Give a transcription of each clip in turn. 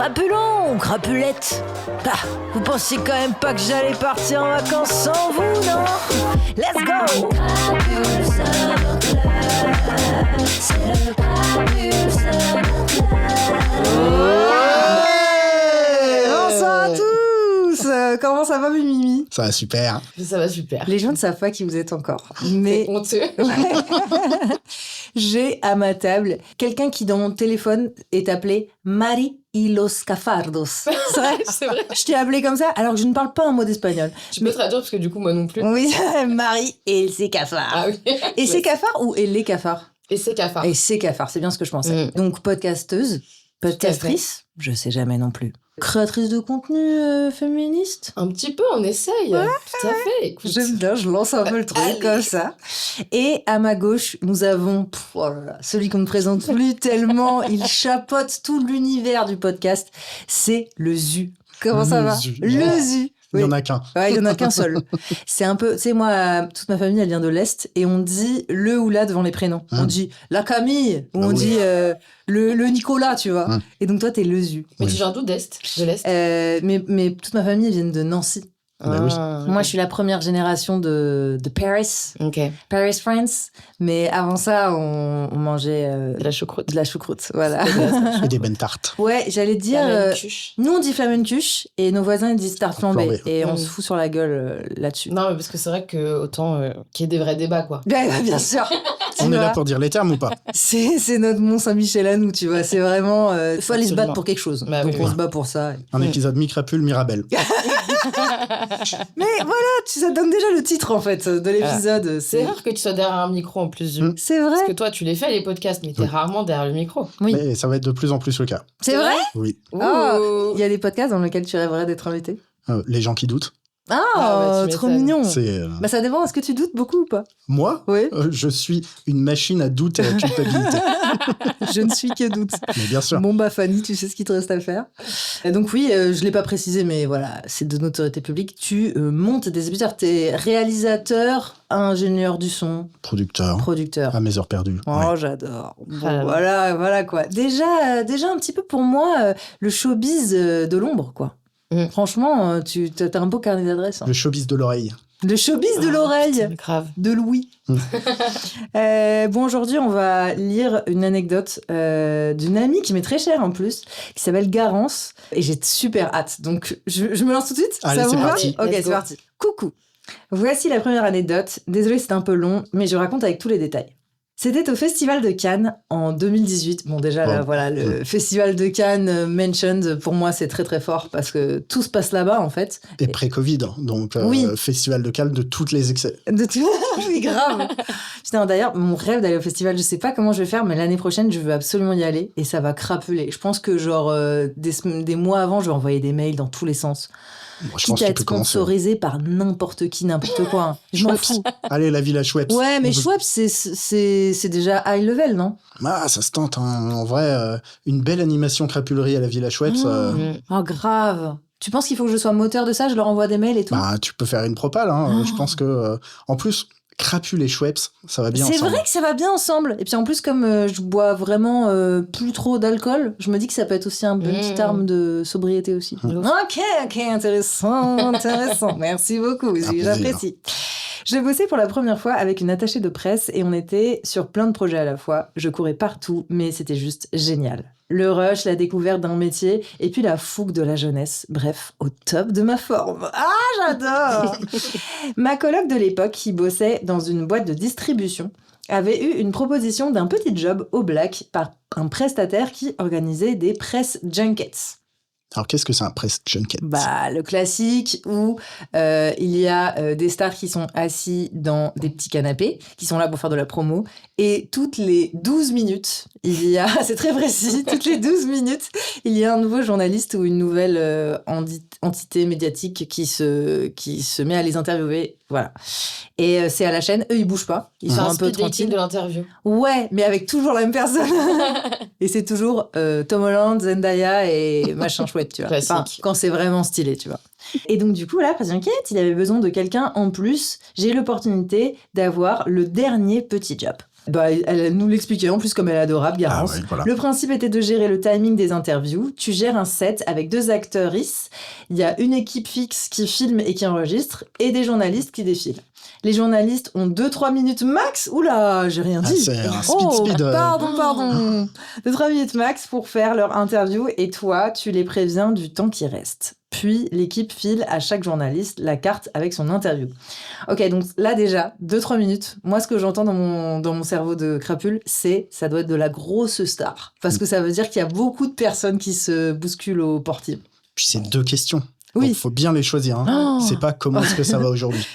Crapulon ou crapulette? Ah, vous pensiez quand même pas que j'allais partir en vacances sans vous, non? Let's go! Bonsoir à tous. Comment ça va, Mimi? Ça va super. Ça va super. Les gens ne savent pas qui vous êtes encore. Mais C'est honteux. j'ai à ma table quelqu'un qui, dans mon téléphone, est appelé Mari y los Cafardos. C'est vrai? C'est vrai. Je t'ai appelé comme ça alors que je ne parle pas un mot d'espagnol. Tu peux traduire parce que du coup, moi non plus. Oui, Marie et ses cafards. Ah oui. Et ses cafards ou et les cafards? Et c'est cafard. Et ses cafards, c'est bien ce que je pensais. Donc podcasteuse, podcastrice, je sais jamais non plus. Créatrice de contenu féministe. Un petit peu, on essaye. Ouais. Tout à fait. Écoute. J'aime bien, je lance un peu le truc Allez. comme ça. Et à ma gauche, nous avons oh là là, celui qu'on ne présente plus tellement, il chapeaute tout l'univers du podcast, c'est le ZU. Comment ça va? Zu. Le ZU. Il n'y Oui. en a qu'un. Ouais, il n'y en a qu'un seul. C'est un peu, tu sais, moi, toute ma famille, elle vient de l'Est, et on dit le ou la devant les prénoms. On dit la Camille, ou Ah on oui. dit le Nicolas, tu vois. Hum. Et donc toi, t'es le ZU. Mais Oui. tu viens d'où d'Est? De l'Est? Mais toute ma famille, vient de Nancy. Bah oui. Moi, je suis la première génération de Paris, Ok. Paris, France. Mais avant ça, on mangeait De la choucroute. de la choucroute, voilà. Et des bentartes. Ouais, j'allais dire... nous, on dit flamencuche, et nos voisins, ils disent tarte flambée. Flambée. Et on Mm. se fout sur la gueule là-dessus. Non, mais parce que c'est vrai que autant qu'il y ait des vrais débats, quoi. Ouais, bien sûr. Tu On est là vois, pour dire les termes ou pas? c'est notre Mont-Saint-Michel à nous, tu vois. C'est vraiment... Il faut aller se battre Absolument. pour quelque chose. Bah Donc, oui, on oui. se bat pour ça. Un épisode mi-crapule, mi-rabelle. Mais voilà, ça donne déjà le titre, en fait, de l'épisode. C'est rare que tu sois derrière un micro en plus. Mm. C'est vrai. Parce que toi, tu les fais, les podcasts, mais t'es Oui. rarement derrière le micro. Oui. Mais ça va être de plus en plus le cas. C'est vrai? Oui. Oh, il y a des podcasts dans lesquels tu rêverais d'être invité? Les gens qui doutent, Ah, bah, tu trop m'étonnes. mignon. c'est... Bah, ça dépend, est-ce que tu doutes beaucoup ou pas? Moi, Oui. je suis une machine à doute et à culpabilité. Je ne suis que doute. Mais bien sûr. Bon, bah, Fanny, tu sais ce qu'il te reste à faire. Et donc, oui, je ne l'ai pas précisé, mais voilà, c'est de notoriété publique. Tu montes des épisodes, tu es réalisateur, ingénieur du son, Producteur, producteur. à mes heures perdues. Oh, Ouais. j'adore. Bon, Ah, voilà quoi. Déjà un petit peu pour moi, le showbiz de l'ombre, quoi. Mm. Franchement, tu as un beau carnet d'adresses. Hein. Le showbiz de l'oreille. Le showbiz de Ah, l'oreille. putain, grave. De Louis. Bon, aujourd'hui, on va lire une anecdote d'une amie qui m'est très chère en plus, qui s'appelle Garance. Et j'ai super hâte. Donc, je me lance tout de suite. Allez, Ça c'est vous va parti. Ok, Let's c'est go. parti. Coucou. Voici la première anecdote. Désolée, c'est un peu long, mais je raconte avec tous les détails. C'était au Festival de Cannes en 2018. Bon, déjà, là, Oh. voilà, le Festival de Cannes mentioned, pour moi, c'est très, très fort parce que tout se passe là-bas, en fait. Et pré-Covid, hein. Donc Oui. festival de Cannes de toutes les excès. De tout. Oui, grave. Putain, d'ailleurs, mon rêve d'aller au festival, je sais pas comment je vais faire, mais l'année prochaine, je veux absolument y aller et ça va crapuler. Je pense que, genre, des mois avant, je vais envoyer des mails dans tous les sens. Bon, je pense Quitte que à tu être peux commencer. sponsorisé par n'importe qui, n'importe quoi. Hein. Je m'en fous. Allez, la Villa Schweppes. Ouais, mais On peut- Schweppes, c'est déjà high level, non? Ah, ça se tente, hein. En vrai, une belle animation crapulerie à la Villa Schweppes. Mm. Oh, grave. Tu penses qu'il faut que je sois moteur de ça? Je leur envoie des mails et tout? Bah, tu peux faire une propale, hein. Je pense que, en plus, crapule et Schweppes, ça va bien C'est ensemble. vrai que ça va bien ensemble. Et puis en plus, comme je bois vraiment plus trop d'alcool, je me dis que ça peut être aussi un petit arme de sobriété aussi. Ok, intéressant. Merci beaucoup, plaisir. j'apprécie. J'ai bossé pour la première fois avec une attachée de presse et on était sur plein de projets à la fois. Je courais partout, mais c'était juste génial. Le rush, la découverte d'un métier et puis la fougue de la jeunesse. Bref, au top de ma forme. Ah, j'adore. Ma coloc de l'époque, qui bossait dans une boîte de distribution, avait eu une proposition d'un petit job au black par un prestataire qui organisait des press junkets. Alors, qu'est-ce que c'est un press junket? Bah, le classique où il y a des stars qui sont assis dans des petits canapés, qui sont là pour faire de la promo, et toutes les 12 minutes, il y a, c'est très précis, toutes les 12 minutes, il y a un nouveau journaliste ou une nouvelle entité médiatique qui se met à les interviewer. Voilà. Et c'est à la chaîne, eux, ils bougent pas. Ils sont un peu speed dating tranquilles. de l'interview. Ouais, mais avec toujours la même personne. Et c'est toujours Tom Holland, Zendaya et machin chouette, tu vois. Classique. Enfin, quand c'est vraiment stylé, tu vois. Et donc, du coup, là, Press Junket, il avait besoin de quelqu'un en plus. J'ai eu l'opportunité d'avoir le dernier petit job. Bah, elle nous l'expliquait en plus comme elle est adorable, Garance. ouais, voilà. Le principe était de gérer le timing des interviews. Tu gères un set avec 2 actrices. Il y a une équipe fixe qui filme et qui enregistre et des journalistes qui défilent. Les journalistes ont 2-3 minutes max. Oula, j'ai rien dit. C'est un speed. Pardon. 2-3 minutes max pour faire leur interview et toi, tu les préviens du temps qui reste. Puis, l'équipe file à chaque journaliste la carte avec son interview. Ok, donc là déjà, 2-3 minutes. Moi, ce que j'entends dans mon cerveau de crapule, c'est ça doit être de la grosse star. Parce que ça veut dire qu'il y a beaucoup de personnes qui se bousculent au portillon. Puis c'est 2 questions. Oui. Donc, faut bien les choisir. Hein. Oh. C'est pas comment est-ce que ça va aujourd'hui.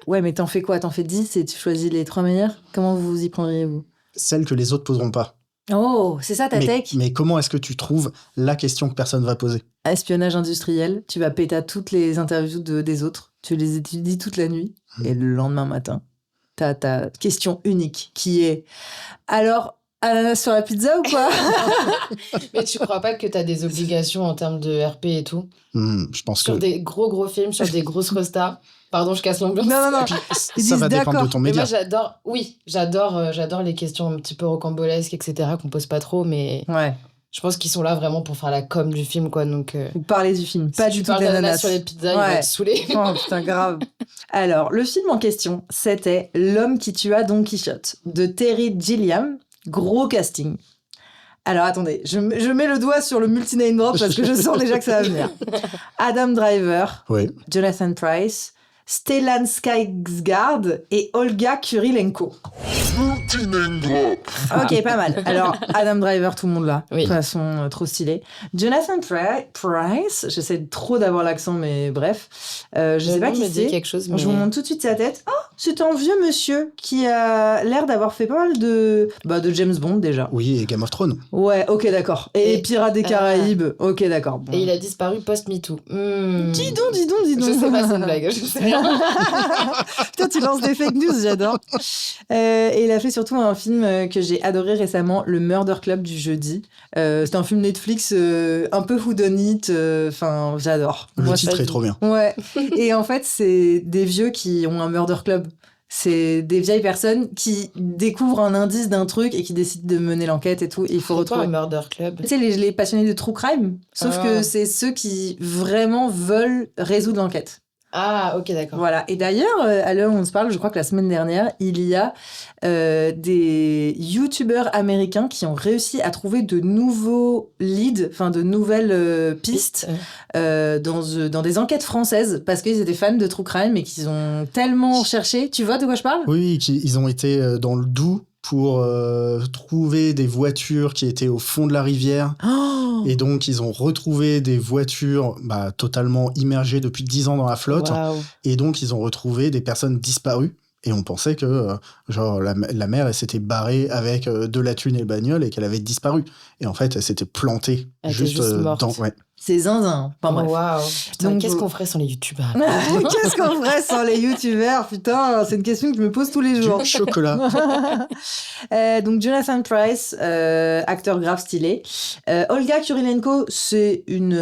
Ouais, mais t'en fais quoi? T'en fais 10 et tu choisis les 3 meilleurs? Comment vous vous y prendriez-vous? Celle que les autres poseront pas. Oh, c'est ça ta tech? Mais comment est-ce que tu trouves la question que personne va poser? Espionnage industriel, tu vas péter à toutes les interviews des autres, tu les étudies toute la nuit, et le lendemain matin, t'as ta question unique qui est « Alors, ananas sur la pizza ou quoi ?» Mais tu crois pas que t'as des obligations en termes de RP et tout? Je pense Sur que des gros films, sur des grosses restas. Pardon, je casse l'ambiance. Non. Ils ça disent va dépendre d'accord. de ton Mais média. moi, j'adore les questions un petit peu rocambolesques, etc., qu'on pose pas trop, mais Ouais, je pense qu'ils sont là vraiment pour faire la com du film, quoi. Donc, vous parlez du film, pas si du tu tout parles d'ananas. d'ananas sur les pizzas, il va Ouais. être saoulé. Oh putain, grave. Alors, le film en question, c'était L'homme qui tua Don Quichotte, de Terry Gilliam. Gros casting. Alors attendez, je mets le doigt sur le multi-name drop parce que je sens déjà que ça va venir. Adam Driver, Oui. Jonathan Pryce, Stellan Skarsgård et Olga Kurilenko. Ok, pas mal. Alors, Adam Driver, tout le monde là. Oui. De toute façon, trop stylé. Jonathan Pryce, j'essaie trop d'avoir l'accent, mais bref. Je sais pas qui me dit c'est. quelque chose, mais... Je vous montre tout de suite sa tête. Oh, c'est un vieux monsieur qui a l'air d'avoir fait pas mal de James Bond déjà. Oui, et Game of Thrones. Ouais, ok, d'accord. Et Et- Pirates des Caraïbes. Ok, d'accord. Bon. Et il a disparu post-MeToo. Dis donc. Je sais pas, c'est une blague. Je sais rien. Putain, tu lances des fake news, j'adore. Et il a fait surtout un film que j'ai adoré récemment, Le Murder Club du jeudi. C'est un film Netflix un peu whodunit. Enfin, j'adore. Le Moi, titre ça- est trop bien. Ouais. Et en fait, c'est des vieux qui ont un murder club. C'est des vieilles personnes qui découvrent un indice d'un truc et qui décident de mener l'enquête et tout. Et il faut C'est quoi retrouver. un murder club? Tu sais, les passionnés de true crime. Sauf Ah. que c'est ceux qui vraiment veulent résoudre l'enquête. Ah, ok, d'accord. Voilà. Et d'ailleurs, à l'heure où on se parle, je crois que la semaine dernière, il y a des youtubeurs américains qui ont réussi à trouver de nouveaux leads, enfin de nouvelles pistes dans des enquêtes françaises parce qu'ils étaient fans de true crime et qu'ils ont tellement cherché. Tu vois de quoi je parle? Oui, ils ont été dans le Doubs pour trouver des voitures qui étaient au fond de la rivière. Oh Et donc, ils ont retrouvé des voitures totalement immergées depuis 10 ans dans la flotte. Waouh. Et donc, ils ont retrouvé des personnes disparues. Et on pensait que la mère, elle s'était barrée avec de la thune et le bagnole et qu'elle avait disparu. Et en fait, elle s'était plantée Elle était juste morte. ouais. C'est zinzin. Enfin bref. Waouh. Putain, Donc, qu'est-ce qu'on ferait sans les youtubeurs? Qu'est-ce qu'on ferait sans les youtubeurs? Putain, c'est une question que je me pose tous les jours. Du chocolat. Donc Jonathan Pryce, acteur grave stylé. Olga Kurilenko, c'est une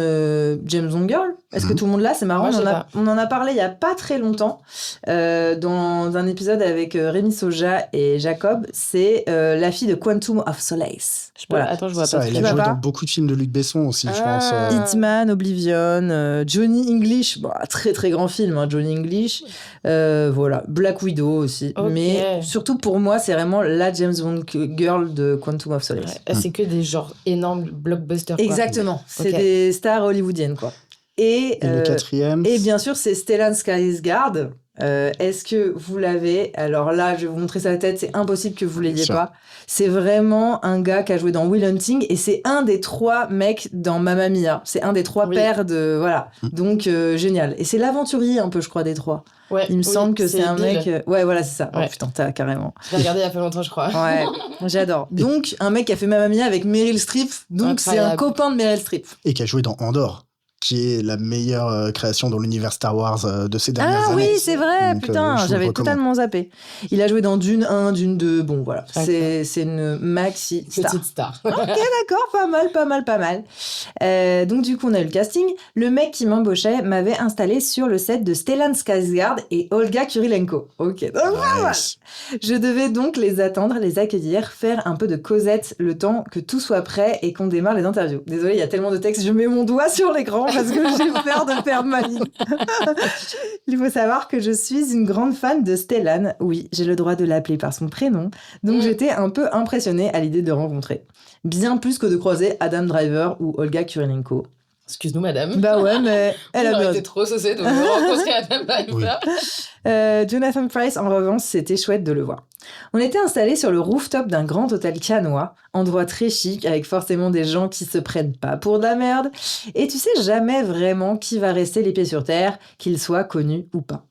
James Bond girl. Est-ce que tout le monde l'a? C'est marrant. Moi, je sais On en a parlé il y a pas très longtemps dans un épisode avec Rémi Soja et Jacob. C'est la fille de Quantum of Solace. Voilà. Attends, je vois Ça, pas. elle Tu a vois joué pas dans beaucoup de films de Luc Besson aussi, je pense. Hitman, Oblivion, Johnny English, très très grand film, hein, Johnny English. Voilà, Black Widow aussi. Ok. Mais surtout pour moi, c'est vraiment la James Bond girl de Quantum of Solace. Ouais, c'est que des genres énormes blockbusters. quoi. Exactement, c'est Ok. des stars hollywoodiennes quoi. Et Et le quatrième, et bien sûr, c'est Stellan Skarsgård. Est-ce que vous l'avez? Alors là, je vais vous montrer sa tête, c'est impossible que vous l'ayez Sûr. pas. C'est vraiment un gars qui a joué dans Will Hunting et c'est un des 3 mecs dans Mamma Mia. C'est un des 3 Oui. pères de... Voilà. Donc, génial. Et c'est l'aventurier un peu, je crois, des 3. Ouais, Il me oui, semble que c'est un Bill. mec... Ouais, voilà, c'est ça. Oh Ouais. putain, t'as carrément. Je l'ai regardé il y a pas longtemps, je crois. Ouais, j'adore. Donc, un mec qui a fait Mamma Mia avec Meryl Streep. Donc, c'est un Incroyable. copain de Meryl Streep. et qui a joué dans Andorre. qui est la meilleure création dans l'univers Star Wars de ces dernières Ah années. oui, c'est vrai, Donc, putain, je vous le j'avais recommande. totalement zappé. Il a joué dans Dune 1, Dune 2, bon voilà, D'accord. c'est une maxi star. Petite star. Ok, d'accord, pas mal. Donc du coup, on a eu le casting. Le mec qui m'embauchait m'avait installé sur le set de Stellan Skarsgård et Olga Kurilenko. Ok, donc voilà. Nice. Je devais donc les attendre, les accueillir, faire un peu de causette le temps que tout soit prêt et qu'on démarre les interviews. Désolée, il y a tellement de textes, je mets mon doigt sur l'écran parce que j'ai peur de perdre ma ligne. Il faut savoir que je suis une grande fan de Stellan. Oui, j'ai le droit de l'appeler par son prénom. Donc j'étais un peu impressionnée à l'idée de le rencontrer. Bien plus que de croiser Adam Driver ou Olga Kurilenko. Excuse-nous, madame. Bah ouais, mais elle a J'aurais bien... été trop saucée de vous rencontrer Adam Driver. Jonathan Pryce, en revanche, c'était chouette de le voir. On était installés sur le rooftop d'un grand hôtel canois, endroit très chic, avec forcément des gens qui se prennent pas pour de la merde. Et tu sais jamais vraiment qui va rester les pieds sur terre, qu'il soit connu ou pas.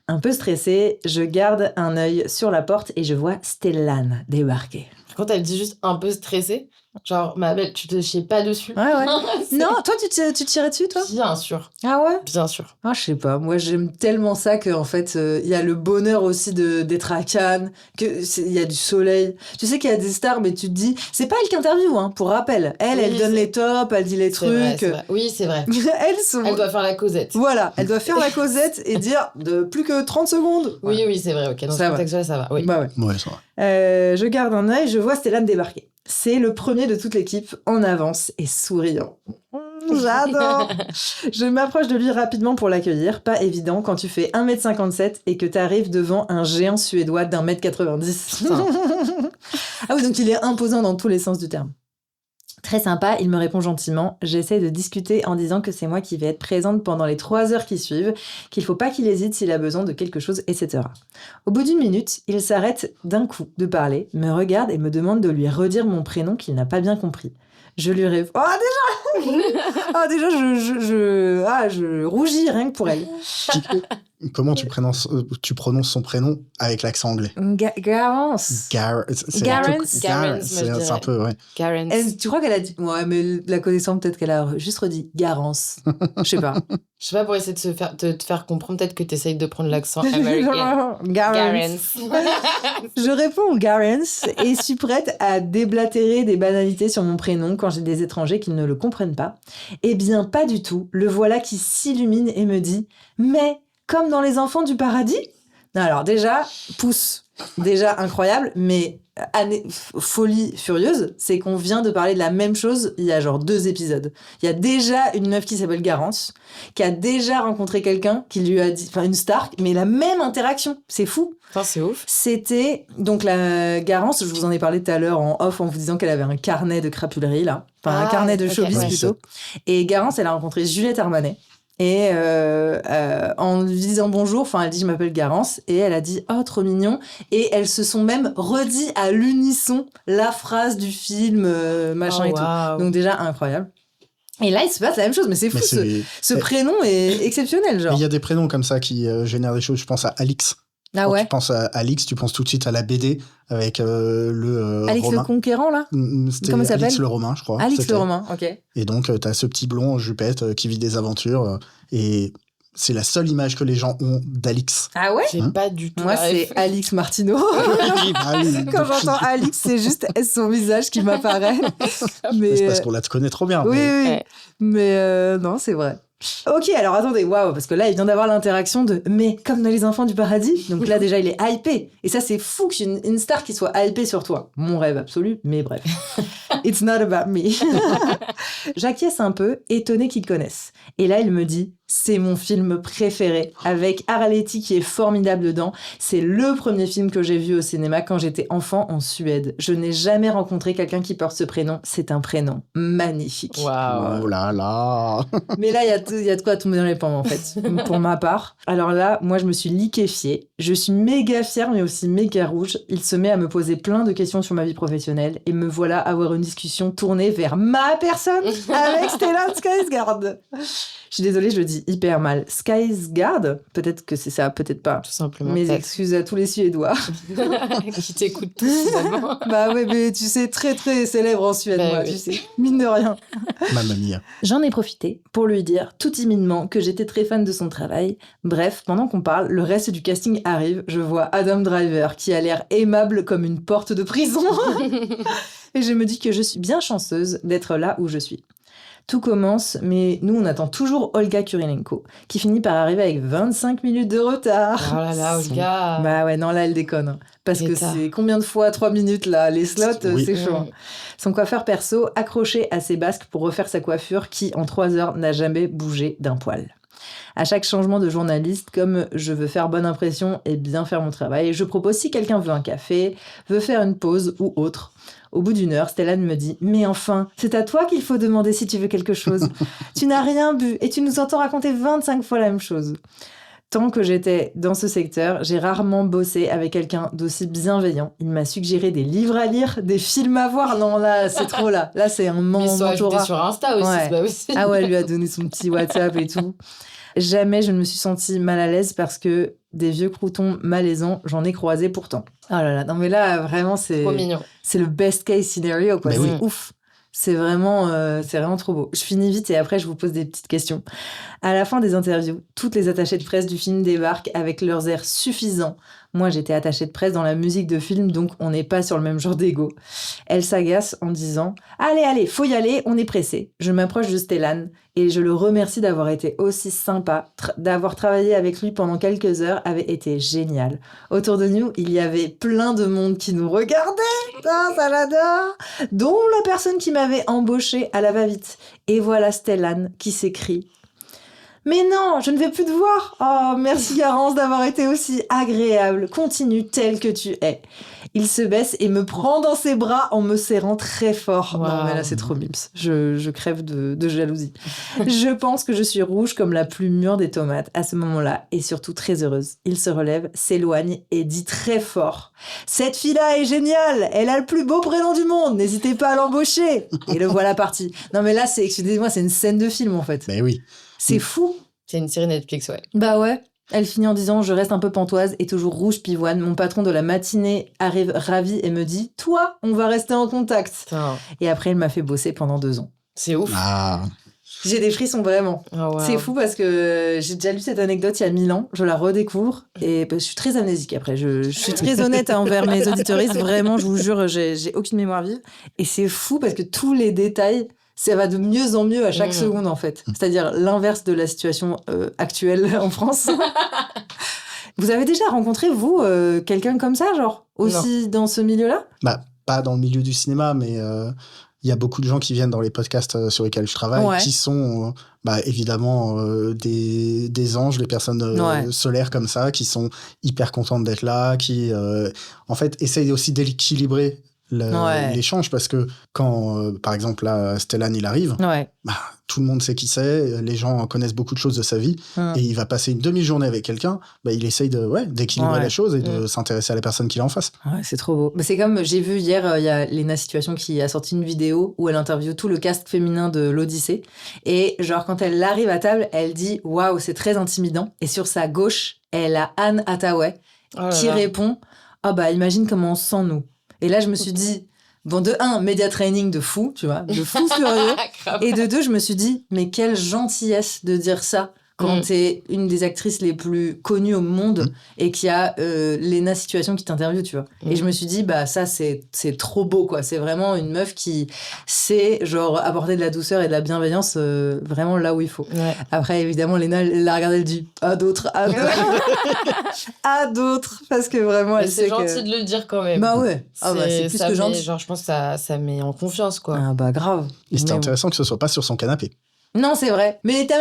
Un peu stressée, je garde un œil sur la porte et je vois Stellan débarquer. Quand elle dit juste un peu stressée, genre, ma belle, tu te chies pas dessus. Ouais. C'est- Non, toi, tu te tirais dessus, toi? Bien sûr, Ah ouais? bien sûr. Ah, je sais pas. Moi, j'aime tellement ça qu'en fait, il y a le bonheur aussi d'être à Cannes, il y a du soleil. Tu sais qu'il y a des stars, mais tu te dis, c'est pas elle qui interviewe, hein, pour rappel. Elle, Oui, elle donne c'est- les tops, elle dit les C'est vrai, trucs. c'est vrai. Oui, c'est vrai. Elles sont... Elle doit faire la causette. Voilà, elle doit faire la causette et dire de plus que 30 secondes. Oui, oui, c'est vrai. Ok, dans Ça ce va. contexte-là, ça va. Oui. Bah ouais. Ouais, ça va. Je garde un œil, je vois Stellan débarquer. C'est le premier de toute l'équipe, en avance et souriant. J'adore. Je m'approche de lui rapidement pour l'accueillir. Pas évident quand tu fais 1m57 et que tu arrives devant un géant suédois d'1m90. Putain. Ah oui, donc il est imposant dans tous les sens du terme. Très sympa, il me répond gentiment. J'essaie de discuter en disant que c'est moi qui vais être présente pendant les 3 heures qui suivent, qu'il faut pas qu'il hésite s'il a besoin de quelque chose, etc. Au bout d'1 minute, il s'arrête d'un coup de parler, me regarde et me demande de lui redire mon prénom qu'il n'a pas bien compris. Je lui réponds... Oh, déjà je rougis rien que pour elle. Comment tu prononces son prénom avec l'accent anglais? Garance. Garance, moi, je C'est un dirais. peu, ouais. Karen. Tu crois qu'elle a dit... Ouais, mais la connaissant, peut-être qu'elle a juste redit Garance. Je sais pas. Je sais pas, pour essayer de te faire comprendre, peut-être que tu essayes de prendre l'accent américain. Garance. Je réponds Garance et suis prête à déblatérer des banalités sur mon prénom quand j'ai des étrangers qui ne le comprennent pas. Eh bien, pas du tout. Le voilà qui s'illumine et me dit « Mais, comme dans Les Enfants du Paradis ?» Non, alors déjà, pouce, déjà incroyable, mais folie furieuse, c'est qu'on vient de parler de la même chose il y a genre 2 épisodes. Il y a déjà une meuf qui s'appelle Garance, qui a déjà rencontré quelqu'un qui lui a dit, enfin une star, mais la même interaction, c'est fou. Putain, c'est ouf. C'était donc la Garance, je vous en ai parlé tout à l'heure en off en vous disant qu'elle avait un carnet de crapulerie là, enfin un carnet de ok. showbiz Ouais. plutôt. Et Garance, elle a rencontré Juliette Armanet. Et en lui disant bonjour, enfin elle dit je m'appelle Garance et elle a dit oh trop mignon et elles se sont même redit à l'unisson la phrase du film machin et tout. Donc déjà incroyable. Et là il se passe la même chose mais c'est fou Mais ce prénom est exceptionnel genre. il y a des prénoms comme ça qui génèrent des choses. Je pense à Alix. Ah Quand ouais. tu penses à Alix, tu penses tout de suite à la BD avec le Alix Romain. le Conquérant là. C'était Comment il s'appelle Alix le Romain, je crois. Alix C'était. le Romain, ok. Et donc, t'as ce petit blond en jupette qui vit des aventures. Et c'est la seule image que les gens ont d'Alix. Ah ouais. J'ai pas du tout. Moi la c'est ref. Alix Martineau. Ah oui, Quand j'entends Alix, c'est juste son visage qui m'apparaît. Mais c'est parce qu'on la connaît trop bien. oui, mais- oui. Ouais. Mais non, c'est vrai. Ok, alors attendez, waouh, parce que là, il vient d'avoir l'interaction de « Mais comme dans Les Enfants du Paradis », donc là, déjà, il est hypé. Et ça, c'est fou qu'une une star qui soit hypée sur toi. Mon rêve absolu, mais bref. It's not about me. J'acquiesce un peu, étonnée qu'il connaisse. Et là, il me dit « C'est mon film préféré, avec Arletty qui est formidable dedans. C'est le premier film que j'ai vu au cinéma quand j'étais enfant en Suède. Je n'ai jamais rencontré quelqu'un qui porte ce prénom. C'est un prénom magnifique. » Waouh. Oh là là. Mais là, il y a de quoi tomber dans les pommes, en fait, pour ma part. Alors là, moi, je me suis liquéfiée. Je suis méga fière, mais aussi méga rouge. Il se met à me poser plein de questions sur ma vie professionnelle et me voilà avoir une discussion tournée vers ma personne avec Stellan Skarsgård. Je suis désolée, je le dis hyper mal. Skarsgård, peut-être que c'est ça, peut-être pas. Tout simplement. Mes peut-être. excuses à tous les Suédois. Qui t'écoutent tous, finalement. Bah ouais, mais tu sais, très très célèbre en Suède, Bah moi, oui. tu sais, mine de rien. Mamma mia. J'en ai profité pour lui dire tout timidement que j'étais très fan de son travail. Bref, pendant qu'on parle, le reste du casting arrive. Je vois Adam Driver qui a l'air aimable comme une porte de prison. Et je me dis que je suis bien chanceuse d'être là où je suis. Tout commence, mais nous on attend toujours Olga Kurilenko, qui finit par arriver avec 25 minutes de retard. Oh là là, Olga. Bah ouais, non, là elle déconne. Hein. Parce que Pétard. c'est combien de fois 3 minutes là? Les slots, Oui. c'est chaud. Hein. Son coiffeur perso accroché à ses basques pour refaire sa coiffure qui, en 3 heures, n'a jamais bougé d'un poil. À chaque changement de journaliste, comme je veux faire bonne impression et bien faire mon travail, je propose si quelqu'un veut un café, veut faire une pause ou autre. Au bout d'1 heure, Stellan me dit « Mais enfin, c'est à toi qu'il faut demander si tu veux quelque chose. Tu n'as rien bu et tu nous entends raconter 25 fois la même chose. » Tant que j'étais dans ce secteur, j'ai rarement bossé avec quelqu'un d'aussi bienveillant. Il m'a suggéré des livres à lire, des films à voir. Non, là, c'est trop là. Là, c'est un Mais ils sont ajoutés mentorat. sur Insta aussi, Ouais. c'est pas aussi. Ah ouais, elle lui a donné son petit WhatsApp et tout. Jamais je ne me suis sentie mal à l'aise parce que des vieux croutons malaisants, j'en ai croisé pourtant. Oh là là, non mais là, vraiment, c'est Trop mignon. le best case scenario, quoi. Mais C'est oui. ouf. C'est vraiment trop beau. Je finis vite et après, je vous pose des petites questions. À la fin des interviews, toutes les attachées de presse du film débarquent avec leurs airs suffisants. Moi, j'étais attachée de presse dans la musique de film, donc on n'est pas sur le même genre d'ego. Elle s'agace en disant « Allez, faut y aller, on est pressé. » Je m'approche de Stellan et je le remercie d'avoir été aussi sympa. D'avoir travaillé avec lui pendant quelques heures avait été génial. Autour de nous, il y avait plein de monde qui nous regardait. Ah, ça l'adore. Dont la personne qui m'avait embauchée à la va-vite. Et voilà Stellan qui s'écrie « Mais non, je ne vais plus te voir. Oh, merci Garance d'avoir été aussi agréable. Continue tel que tu es. » Il se baisse et me prend dans ses bras en me serrant très fort. Wow. Non, mais là, c'est trop mimes. Je crève de jalousie. Je pense que je suis rouge comme la plus mûre des tomates à ce moment-là et surtout très heureuse. Il se relève, s'éloigne et dit très fort « Cette fille-là est géniale. Elle a le plus beau prénom du monde. N'hésitez pas à l'embaucher. » Et le voilà parti. Non, mais là, excusez-moi, c'est une scène de film, en fait. Mais oui. C'est fou. C'est une série Netflix, ouais. Bah ouais. Elle finit en disant « Je reste un peu pantoise et toujours rouge pivoine. Mon patron de la matinée arrive ravi et me dit « Toi, on va rester en contact. Putain, » Et après, elle m'a fait bosser pendant 2 ans. c'est ouf. Ah, J'ai des frissons, vraiment. Oh, wow. C'est fou parce que j'ai déjà lu cette anecdote il y a 1000 ans. Je la redécouvre et je suis très amnésique après. Je suis très honnête envers mes auditeuristes. Vraiment, je vous jure, j'ai aucune mémoire vive. Et c'est fou parce que tous les détails, ça va de mieux en mieux à chaque seconde, en fait. C'est-à-dire l'inverse de la situation actuelle en France. Vous avez déjà rencontré, vous, quelqu'un comme ça, genre, aussi dans ce milieu-là? bah, pas dans le milieu du cinéma, mais il y a beaucoup de gens qui viennent dans les podcasts sur lesquels je travaille, Ouais. qui sont évidemment des anges, des personnes Ouais. solaires comme ça, qui sont hyper contentes d'être là, qui en fait essayent aussi d'équilibrer Ouais. l'échange, parce que quand, par exemple, là, Stellan, il arrive, Ouais. tout le monde sait qui c'est, les gens connaissent beaucoup de choses de sa vie, et il va passer une demi-journée avec quelqu'un, il essaye d'équilibrer Ouais. la chose et de s'intéresser à la personne qu'il a en face. Ouais, c'est trop beau. Mais c'est comme, j'ai vu hier, il y a Léna Situation qui a sorti une vidéo où elle interviewe tout le cast féminin de l'Odyssée. Et genre, quand elle arrive à table, elle dit « Waouh, c'est très intimidant ». Et sur sa gauche, elle a Anne Hathaway Oh là qui là. répond « Ah bah, imagine comment on se sent, nous ». Et là, je me suis dit, bon, de 1, média training de fou, tu vois, de fou furieux. Grave. Et de 2, je me suis dit, mais quelle gentillesse de dire ça quand t'es une des actrices les plus connues au monde et qu'il y a Léna Situation qui t'interviewe, tu vois. Et je me suis dit, bah ça, c'est trop beau, quoi. C'est vraiment une meuf qui sait, genre, apporter de la douceur et de la bienveillance vraiment là où il faut. Ouais. Après, évidemment, Léna, elle l'a regardée, elle dit, à d'autres, à d'autres, à d'autres, parce que vraiment, Mais elle c'est sait gentil que... de le dire quand même. Bah ouais, c'est plus ça que met- gentil. Genre, je pense que ça met en confiance, quoi. Ah bah grave. Et c'était Mais- intéressant que ce soit pas sur son canapé. Non, c'est vrai. Mais t'as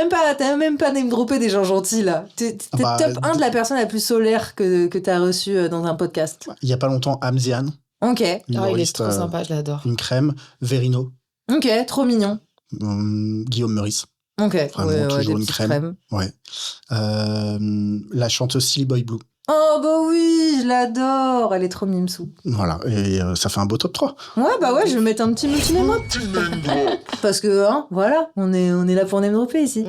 même pas name droppé des gens gentils, là. T'es Bah, top 1 de la personne la plus solaire que t'as reçue dans un podcast. Il y a pas longtemps, Amzian, Ok. Oh, il est humoriste, trop sympa, je l'adore. une crème, Verino, Ok, trop mignon. Guillaume Meurice, Ok. Vraiment, des toujours une petites crème. Ouais. La chanteuse Silly Boy Blue. Oh bah oui, je l'adore, elle est trop mimsou. Voilà, et ça fait un beau top 3. Ouais, bah ouais, je vais mettre un petit multinémote. Parce que, hein, voilà, on est là pour name dropper ici.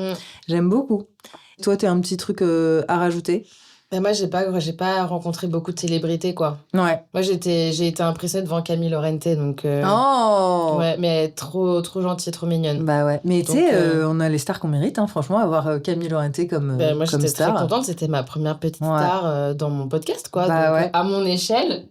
J'aime beaucoup. Toi, t'as un petit truc à rajouter? Ben moi, j'ai pas rencontré beaucoup de célébrités, quoi. Ouais. Moi, j'ai été impressionnée devant Camille Laurente, donc... Oh Ouais, mais trop gentille, trop mignonne. Bah ouais, mais tu Donc, sais, on a les stars qu'on mérite, hein, franchement, avoir Camille Laurente comme, Ben, moi, comme j'étais star. très contente, c'était ma première petite Ouais. star dans mon podcast, quoi. Bah donc, ouais. à mon échelle,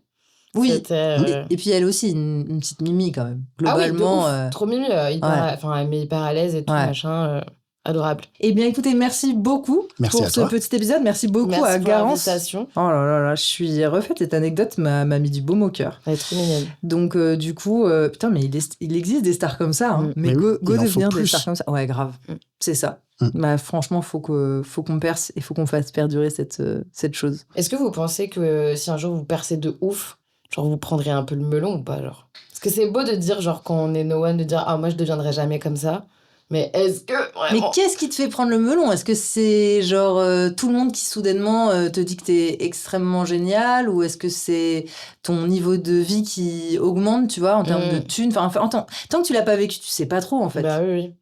Oui. c'était... Oui. Et puis elle aussi, une petite Mimi quand même. Globalement. Ah oui, de ouf. Trop mimi, enfin, elle m'est hyper à l'aise et tout, Ouais. machin, adorable. Eh bien, écoutez, merci beaucoup Merci pour à ce toi. petit épisode. Merci beaucoup Merci à pour Garance. l'invitation. Oh là là là, je suis refaite. Cette anecdote m'a mis du baume au cœur. Elle est trop mignonne. Donc, du coup, putain, mais il existe des stars comme ça. Hein. Mais Mais go oui, il en faut devenir des plus. stars comme ça. Ouais, grave. C'est ça. Bah, franchement, faut qu'on perce et faut qu'on fasse perdurer cette chose. Est-ce que vous pensez que si un jour vous percez de ouf, genre vous prendriez un peu le melon ou pas, genre? Parce que c'est beau de dire, genre, quand on est no one, de dire « Ah, moi, je deviendrai jamais comme ça ». Mais est-ce que Mais vraiment... qu'est-ce qui te fait prendre le melon? Est-ce que c'est genre tout le monde qui soudainement te dit que t'es extrêmement génial, ou est-ce que c'est ton niveau de vie qui augmente, tu vois, en termes de thunes? Enfin, tant que tu l'as pas vécu, tu sais pas trop en fait. Bah oui.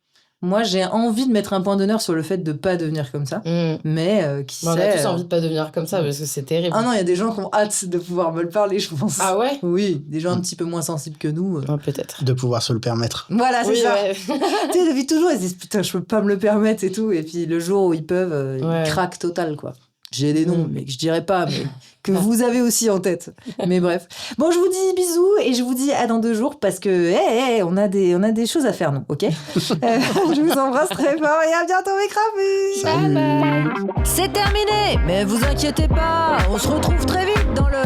Moi, j'ai envie de mettre un point d'honneur sur le fait de pas devenir comme ça, mais qui On sait. a tous envie de pas devenir comme ça parce que c'est terrible. Ah non, il y a des gens qui ont hâte de pouvoir me le parler, je pense. Ah ouais? Oui, des gens un petit peu moins sensibles que nous. Peut-être. De pouvoir se le permettre. Voilà, c'est Oui, ça. ouais. Tu sais, depuis toujours, ils se disent putain, je peux pas me le permettre et tout. Et puis le jour où ils peuvent, Ouais. ils craquent total, quoi. J'ai des noms, mais que je dirais pas, mais que vous avez aussi en tête. Mais bref. Bon, je vous dis bisous et je vous dis à dans 2 jours parce que, on a des choses à faire, nous, ok? Je vous embrasse très fort et à bientôt, mes crapus! Salut. C'est terminé, mais vous inquiétez pas, on se retrouve très vite dans le